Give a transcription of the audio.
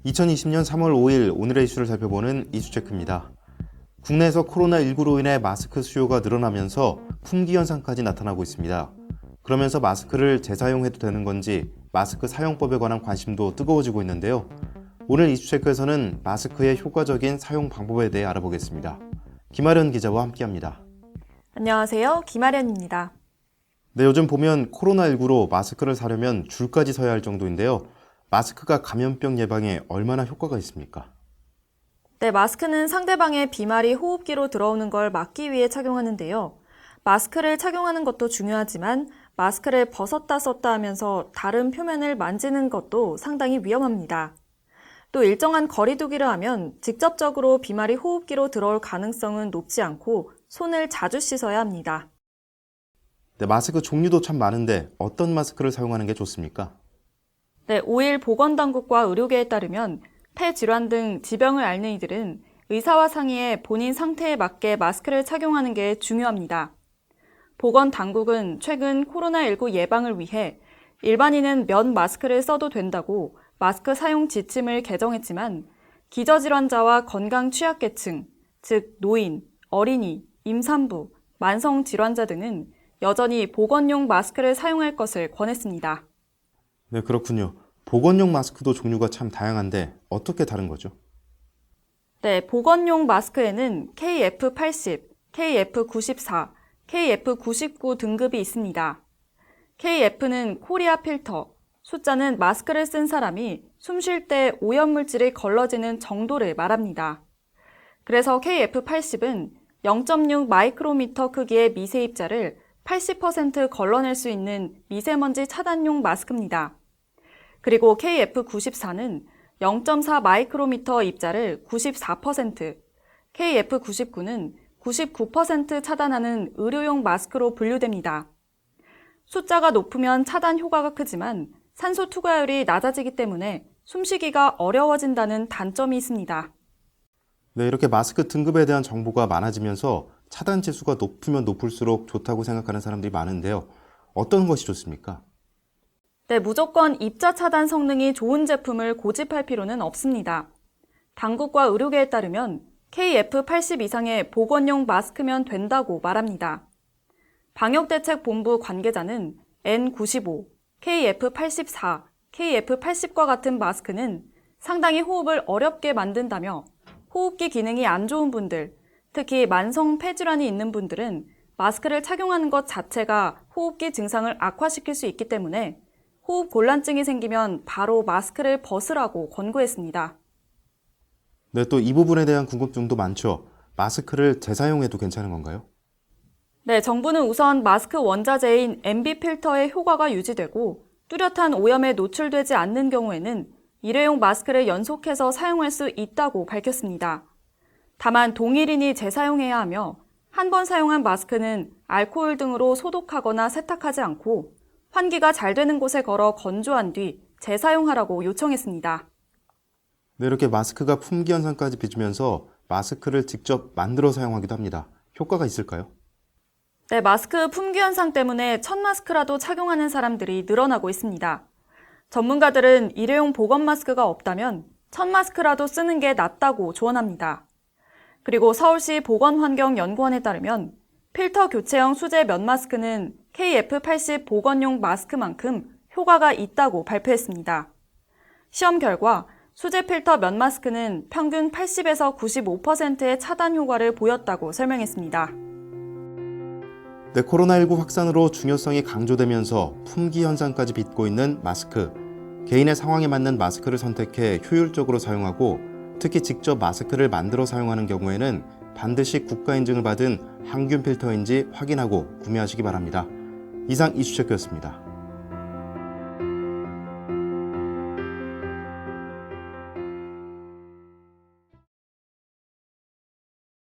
(2020년 3월 5일) 오늘의 이슈를 살펴보는 이슈체크입니다. 국내에서 코로나19로 인해 마스크 수요가 늘어나면서 품귀 현상까지 나타나고 있습니다. 그러면서 마스크를 재사용해도 되는 건지 마스크 사용법에 관한 관심도 뜨거워지고 있는데요. 오늘 이슈체크에서는 마스크의 효과적인 사용 방법에 대해 알아보겠습니다. 김아련 기자와 함께합니다. 안녕하세요. 김아련입니다. 네, 요즘 보면 코로나19로 마스크를 사려면 줄까지 서야 할 정도인데요. 마스크가 감염병 예방에 얼마나 효과가 있습니까? 네, 마스크는 상대방의 비말이 호흡기로 들어오는 걸 막기 위해 착용하는데요. 마스크를 착용하는 것도 중요하지만 마스크를 벗었다 썼다 하면서 다른 표면을 만지는 것도 상당히 위험합니다. 또 일정한 거리 두기를 하면 직접적으로 비말이 호흡기로 들어올 가능성은 높지 않고 손을 자주 씻어야 합니다. 네, 마스크 종류도 참 많은데 어떤 마스크를 사용하는 게 좋습니까? 네, 5일 보건당국과 의료계에 따르면 폐질환 등 지병을 앓는 이들은 의사와 상의해 본인 상태에 맞게 마스크를 착용하는 게 중요합니다. 보건당국은 최근 코로나19 예방을 위해 일반인은 면 마스크를 써도 된다고 마스크 사용 지침을 개정했지만 기저질환자와 건강 취약계층, 즉 노인, 어린이, 임산부, 만성질환자 등은 여전히 보건용 마스크를 사용할 것을 권했습니다. 네, 그렇군요. 보건용 마스크도 종류가 참 다양한데 어떻게 다른 거죠? 네, 보건용 마스크에는 KF80, KF94, KF99 등급이 있습니다. KF는 코리아 필터, 숫자는 마스크를 쓴 사람이 숨 쉴 때 오염물질이 걸러지는 정도를 말합니다. 그래서 KF80은 0.6 마이크로미터 크기의 미세 입자를 80% 걸러낼 수 있는 미세먼지 차단용 마스크입니다. 그리고 KF94는 0.4 마이크로미터 입자를 94%, KF99는 99% 차단하는 의료용 마스크로 분류됩니다. 숫자가 높으면 차단 효과가 크지만 산소 투과율이 낮아지기 때문에 숨쉬기가 어려워진다는 단점이 있습니다. 네, 이렇게 마스크 등급에 대한 정보가 많아지면서 차단 지수가 높으면 높을수록 좋다고 생각하는 사람들이 많은데요. 어떤 것이 좋습니까? 네, 무조건 입자 차단 성능이 좋은 제품을 고집할 필요는 없습니다. 당국과 의료계에 따르면 KF80 이상의 보건용 마스크면 된다고 말합니다. 방역대책본부 관계자는 N95, KF84, KF80과 같은 마스크는 상당히 호흡을 어렵게 만든다며 호흡기 기능이 안 좋은 분들, 특히 만성 폐질환이 있는 분들은 마스크를 착용하는 것 자체가 호흡기 증상을 악화시킬 수 있기 때문에 호흡 곤란증이 생기면 바로 마스크를 벗으라고 권고했습니다. 네, 또 이 부분에 대한 궁금증도 많죠. 마스크를 재사용해도 괜찮은 건가요? 네, 정부는 우선 마스크 원자재인 MB 필터의 효과가 유지되고 뚜렷한 오염에 노출되지 않는 경우에는 일회용 마스크를 연속해서 사용할 수 있다고 밝혔습니다. 다만 동일인이 재사용해야 하며 한 번 사용한 마스크는 알코올 등으로 소독하거나 세탁하지 않고 환기가 잘 되는 곳에 걸어 건조한 뒤 재사용하라고 요청했습니다. 네, 이렇게 마스크가 품귀 현상까지 빚으면서 마스크를 직접 만들어 사용하기도 합니다. 효과가 있을까요? 네, 마스크 품귀 현상 때문에 천 마스크라도 착용하는 사람들이 늘어나고 있습니다. 전문가들은 일회용 보건 마스크가 없다면 천 마스크라도 쓰는 게 낫다고 조언합니다. 그리고 서울시 보건환경연구원에 따르면 필터 교체형 수제 면 마스크는 KF80 보건용 마스크만큼 효과가 있다고 발표했습니다. 시험 결과 수제 필터 면 마스크는 평균 80에서 95%의 차단 효과를 보였다고 설명했습니다. 네, 코로나19 확산으로 중요성이 강조되면서 품귀 현상까지 빚고 있는 마스크. 개인의 상황에 맞는 마스크를 선택해 효율적으로 사용하고 특히 직접 마스크를 만들어 사용하는 경우에는 반드시 국가인증을 받은 항균 필터인지 확인하고 구매하시기 바랍니다. 이상 이슈체크였습니다.